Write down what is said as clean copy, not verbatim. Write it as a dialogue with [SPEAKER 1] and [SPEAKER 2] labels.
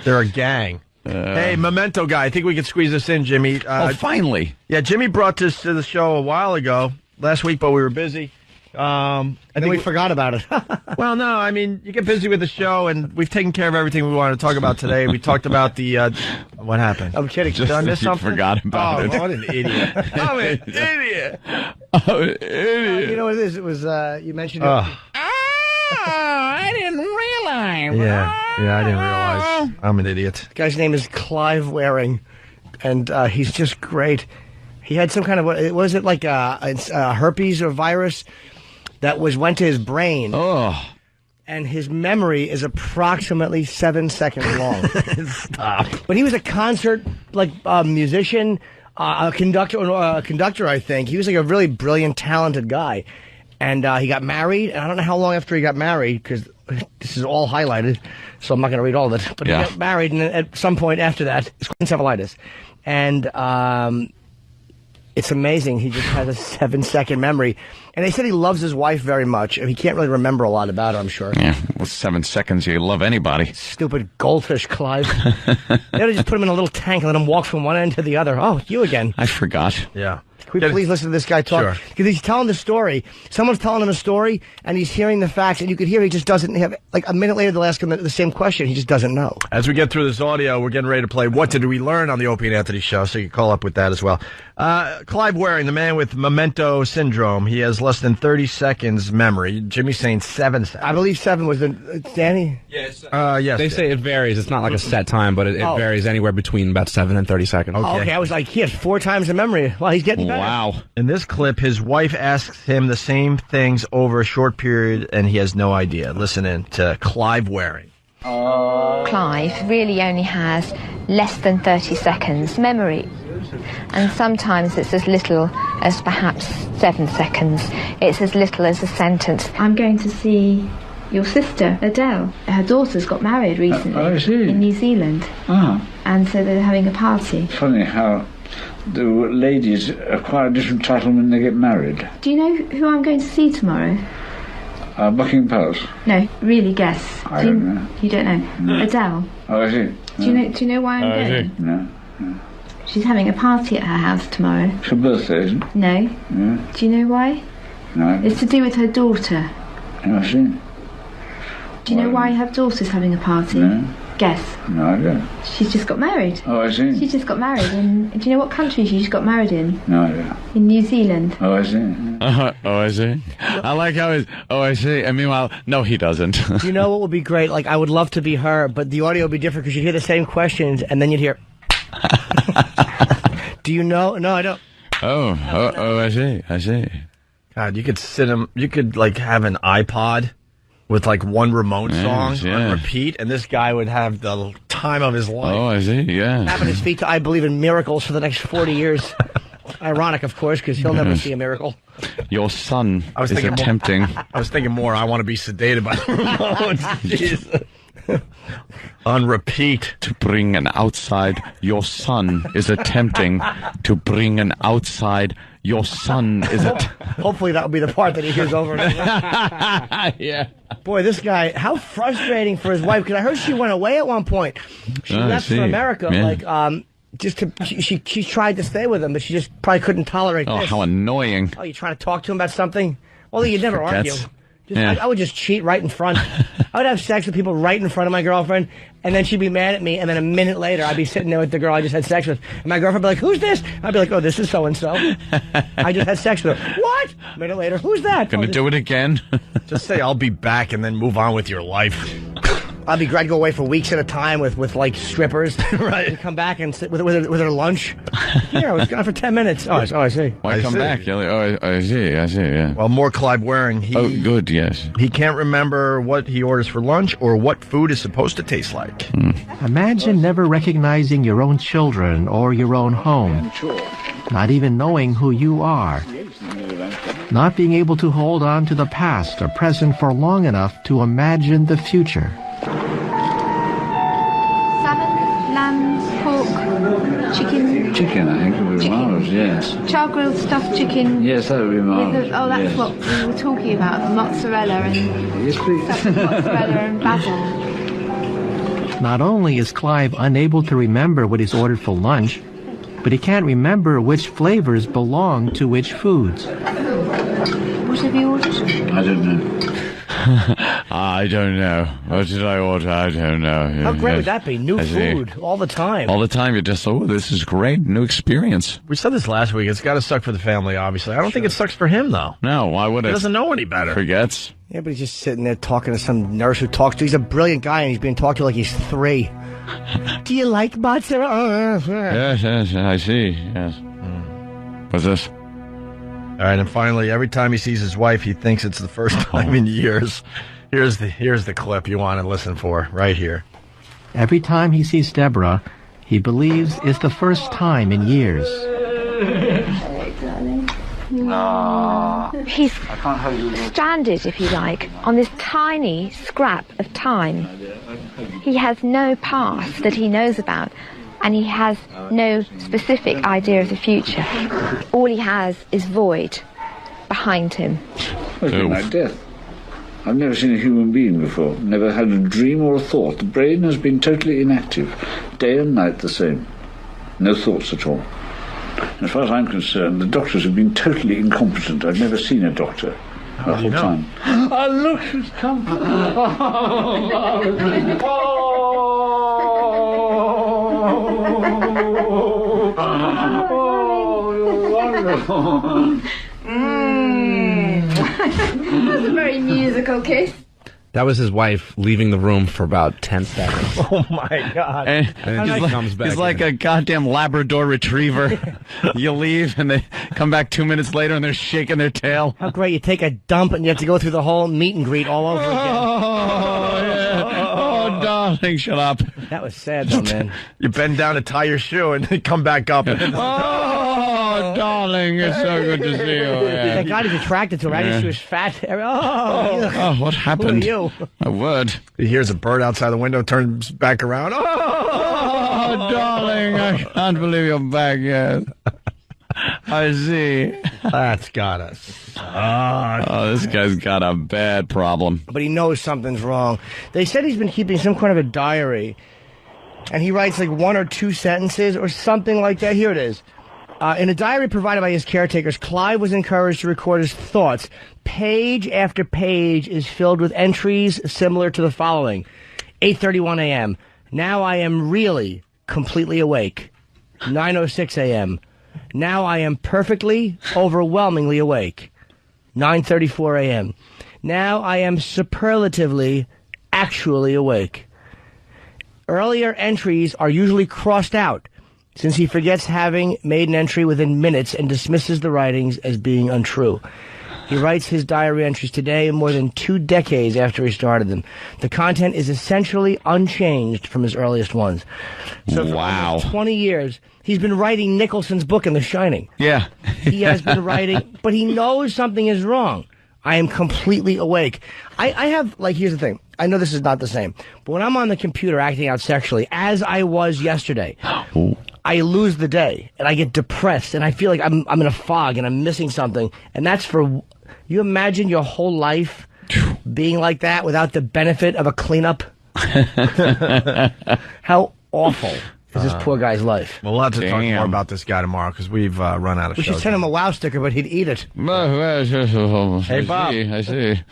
[SPEAKER 1] They're a gang. Hey, Memento guy, I think we can squeeze this in, Jimmy.
[SPEAKER 2] Finally.
[SPEAKER 1] Yeah, Jimmy brought this to the show a while ago, last week, but we were busy.
[SPEAKER 3] And then we forgot about it.
[SPEAKER 1] Well, no, I mean, you get busy with the show, and we've taken care of everything we wanted to talk about today. We talked about the, what happened?
[SPEAKER 3] I'm kidding.
[SPEAKER 1] Did I miss something?
[SPEAKER 2] Forgot about it.
[SPEAKER 1] What an idiot. I'm an idiot.
[SPEAKER 3] You know what it is? It was, you mentioned it.
[SPEAKER 2] I didn't realize.
[SPEAKER 1] Yeah, I didn't realize. I'm an idiot.
[SPEAKER 3] The guy's name is Clive Waring, and he's just great. He had some kind of, was it like a herpes or virus that went to his brain?
[SPEAKER 2] Oh.
[SPEAKER 3] And his memory is approximately 7 seconds long.
[SPEAKER 1] Stop.
[SPEAKER 3] But he was a concert, musician, a conductor, I think. He was like a really brilliant, talented guy. And he got married, and I don't know how long after he got married, because this is all highlighted, so I'm not going to read all of it. But he got married, and at some point after that, it's encephalitis. And it's amazing. He just has a 7-second memory. And they said he loves his wife very much. And he can't really remember a lot about her, I'm sure.
[SPEAKER 2] Yeah, well, 7 seconds, you love anybody.
[SPEAKER 3] Stupid goldfish, Clive. They ought to just put him in a little tank and let him walk from one end to the other. Oh, you again.
[SPEAKER 2] I forgot.
[SPEAKER 3] Yeah. Can we please listen to this guy talk?
[SPEAKER 1] Sure.
[SPEAKER 3] Because he's telling the story. Someone's telling him a story, and he's hearing the facts, and you could hear he just doesn't have, like a minute later they'll ask him the same question. He just doesn't know.
[SPEAKER 1] As we get through this audio, we're getting ready to play What Did We Learn on the Opie and Anthony Show, so you can call up with that as well. Clive Waring, the man with Memento syndrome, he has less than 30 seconds memory. Jimmy's saying 7 seconds.
[SPEAKER 3] I believe 7 was the... Danny?
[SPEAKER 1] Yes.
[SPEAKER 4] They say it varies. It's not like a set time, but it varies anywhere between about 7 and 30 seconds.
[SPEAKER 3] Okay, I was like, he has 4 times the memory. Well, he's getting better.
[SPEAKER 2] Wow.
[SPEAKER 1] In this clip, his wife asks him the same things over a short period, and he has no idea. Listen in to Clive Waring.
[SPEAKER 5] Clive really only has less than 30 seconds memory. And sometimes it's as little as perhaps 7 seconds. It's as little as a sentence.
[SPEAKER 6] I'm going to see your sister, Adele. Her daughter's got married recently
[SPEAKER 7] I see.
[SPEAKER 6] in New Zealand.
[SPEAKER 7] Ah.
[SPEAKER 6] And so they're having a party.
[SPEAKER 7] Funny how the ladies acquire a different title when they get married.
[SPEAKER 6] Do you know who I'm going to see tomorrow?
[SPEAKER 7] Buckingham Palace.
[SPEAKER 6] No, really guess.
[SPEAKER 7] I don't know.
[SPEAKER 6] You don't know?
[SPEAKER 7] No.
[SPEAKER 6] Adele.
[SPEAKER 7] Oh, I see.
[SPEAKER 6] Do you know why I'm going?
[SPEAKER 7] No.
[SPEAKER 6] She's having a party at her house tomorrow.
[SPEAKER 7] It's her birthday, isn't it?
[SPEAKER 6] No.
[SPEAKER 7] Yeah.
[SPEAKER 6] Do you know why?
[SPEAKER 7] No.
[SPEAKER 6] It's to do with her daughter.
[SPEAKER 7] Oh, I see.
[SPEAKER 6] Do you know why her daughter's having a party?
[SPEAKER 7] No.
[SPEAKER 6] Guess.
[SPEAKER 7] No, I don't.
[SPEAKER 6] She's just got married.
[SPEAKER 7] Oh, I see.
[SPEAKER 6] She just got married in... Do you know what country she just got married in?
[SPEAKER 7] No, I don't.
[SPEAKER 6] In New Zealand.
[SPEAKER 7] Oh, I see.
[SPEAKER 2] Oh, I see. I like how he's, oh, I see. And meanwhile, no, he doesn't.
[SPEAKER 3] Do you know what would be great? Like, I would love to be her, but the audio would be different because you'd hear the same questions, and then you'd hear... Do you know? No, I don't.
[SPEAKER 2] Oh, I see.
[SPEAKER 1] God, you could have an iPod with like one Ramon song on repeat, and this guy would have the time of his life.
[SPEAKER 2] Oh, I see, yeah.
[SPEAKER 3] Tapping his feet to I Believe in Miracles for the next 40 years. Ironic, of course, because he'll never see a miracle.
[SPEAKER 2] Your son is attempting.
[SPEAKER 1] I was thinking more, I want to be sedated by the Ramones. Jeez. On repeat.
[SPEAKER 2] To bring an outside, your son is attempting to bring an outside, your son is
[SPEAKER 3] Hopefully that will be the part that he hears over and over.
[SPEAKER 2] Yeah.
[SPEAKER 3] Boy, this guy, how frustrating for his wife, because I heard she went away at one point. She left for America, she tried to stay with him, but she just probably couldn't tolerate this.
[SPEAKER 2] Oh, how annoying.
[SPEAKER 3] Oh, you trying to talk to him about something? Well, you'd never argue. I would just cheat right in front. I would have sex with people right in front of my girlfriend, and then she'd be mad at me, and then a minute later, I'd be sitting there with the girl I just had sex with, and my girlfriend would be like, "Who's this?" I'd be like, "Oh, this is so-and-so. I just had sex with her." "What?" A minute later, "Who's that?"
[SPEAKER 2] Gonna do it again?
[SPEAKER 1] Just say, "I'll be back," and then move on with your life.
[SPEAKER 3] I'd go away for weeks at a time with like strippers, right? And come back and sit with her lunch. Yeah, I was gone for 10 minutes. Oh, I see.
[SPEAKER 2] Why come back? You're like, I see, yeah.
[SPEAKER 1] Well, more Clive Waring.
[SPEAKER 2] Good, yes.
[SPEAKER 1] He can't remember what he orders for lunch or what food is supposed to taste like.
[SPEAKER 8] Imagine never recognizing your own children or your own home. Not even knowing who you are. Not being able to hold on to the past or present for long enough to imagine the future.
[SPEAKER 6] Chicken.
[SPEAKER 7] Chicken, I think it would be marvellous, yes.
[SPEAKER 6] Char-grilled stuffed chicken.
[SPEAKER 7] Yes, that would be marvellous.
[SPEAKER 6] That's what we were talking about, mozzarella and
[SPEAKER 7] yes, please.
[SPEAKER 6] mozzarella and basil.
[SPEAKER 8] Not only is Clive unable to remember what he's ordered for lunch, but he can't remember which flavors belong to which foods.
[SPEAKER 6] What have you ordered?
[SPEAKER 7] I don't know.
[SPEAKER 2] I don't know. What did I order? I don't know.
[SPEAKER 3] How great would that be? New food all the time.
[SPEAKER 2] All the time. You're just, this is great. New experience.
[SPEAKER 1] We said this last week. It's got to suck for the family, obviously. I don't think it sucks for him, though.
[SPEAKER 2] No, why would it?
[SPEAKER 1] He doesn't know any better.
[SPEAKER 2] Forgets.
[SPEAKER 3] Yeah, but he's just sitting there talking to some nurse who talks to. He's a brilliant guy, and he's being talked to like he's 3. Do you like mozzarella?
[SPEAKER 2] Yes, I see. Yes. What's this?
[SPEAKER 1] All right, and finally, every time he sees his wife, he thinks it's the first time in years. Here's the clip you want to listen for, right here.
[SPEAKER 8] Every time he sees Deborah, he believes it's the first time in years.
[SPEAKER 5] He's stranded, if you like, on this tiny scrap of time. He has no past that he knows about, and he has no specific idea of the future. All he has is void behind him.
[SPEAKER 7] Well, it's been like death. I've never seen a human being before, never had a dream or a thought. The brain has been totally inactive, day and night the same. No thoughts at all. As far as I'm concerned, the doctors have been totally incompetent. I've never seen a doctor the whole time. Oh, look who's come. Oh, you're wonderful.
[SPEAKER 6] That was a very musical kiss.
[SPEAKER 4] That was his wife leaving the room for about 10 seconds.
[SPEAKER 1] Oh, my God.
[SPEAKER 2] And
[SPEAKER 4] then he comes back
[SPEAKER 2] he's like a goddamn Labrador retriever. You leave, and they come back 2 minutes later, and they're shaking their tail.
[SPEAKER 3] How great. You take a dump, and you have to go through the whole meet and greet all over again.
[SPEAKER 2] Oh, yeah. Oh, darling, shut up.
[SPEAKER 3] That was sad, though, man.
[SPEAKER 1] You bend down to tie your shoe, and then come back up.
[SPEAKER 2] Oh, darling, it's so good to see you. Yeah.
[SPEAKER 3] Thank God he's attracted to her. I just she was fat.
[SPEAKER 2] Oh, what happened?
[SPEAKER 3] Who are you?
[SPEAKER 2] A word.
[SPEAKER 1] He hears a bird outside the window, turns back around.
[SPEAKER 2] Oh, darling, I can't believe you're back yet. I see.
[SPEAKER 1] That's got us.
[SPEAKER 2] Oh, this guy's got a bad problem.
[SPEAKER 3] But he knows something's wrong. They said he's been keeping some kind of a diary, and he writes like 1 or 2 sentences or something like that. Here it is. In a diary provided by his caretakers, Clive was encouraged to record his thoughts. Page after page is filled with entries similar to the following. 8:31 a.m. Now I am really completely awake. 9:06 a.m. Now I am perfectly, overwhelmingly awake. 9:34 a.m. Now I am superlatively, actually awake. Earlier entries are usually crossed out, since he forgets having made an entry within minutes and dismisses the writings as being untrue. He writes his diary entries today more than 2 decades after he started them. The content is essentially unchanged from his earliest ones. So for almost 20 years, he's been writing Nicholson's book in The Shining.
[SPEAKER 2] Yeah.
[SPEAKER 3] He has been writing, but he knows something is wrong. I am completely awake. I have, like, here's the thing. I know this is not the same, but when I'm on the computer acting out sexually, as I was yesterday, I lose the day, and I get depressed, and I feel like I'm in a fog, and I'm missing something, and that's for... You imagine your whole life being like that without the benefit of a cleanup? How awful is this poor guy's life?
[SPEAKER 1] We'll have to talk more about this guy tomorrow, because we've run out of
[SPEAKER 3] We should send him a wow sticker, but he'd eat it.
[SPEAKER 2] Hey,
[SPEAKER 1] Bob.
[SPEAKER 2] I see.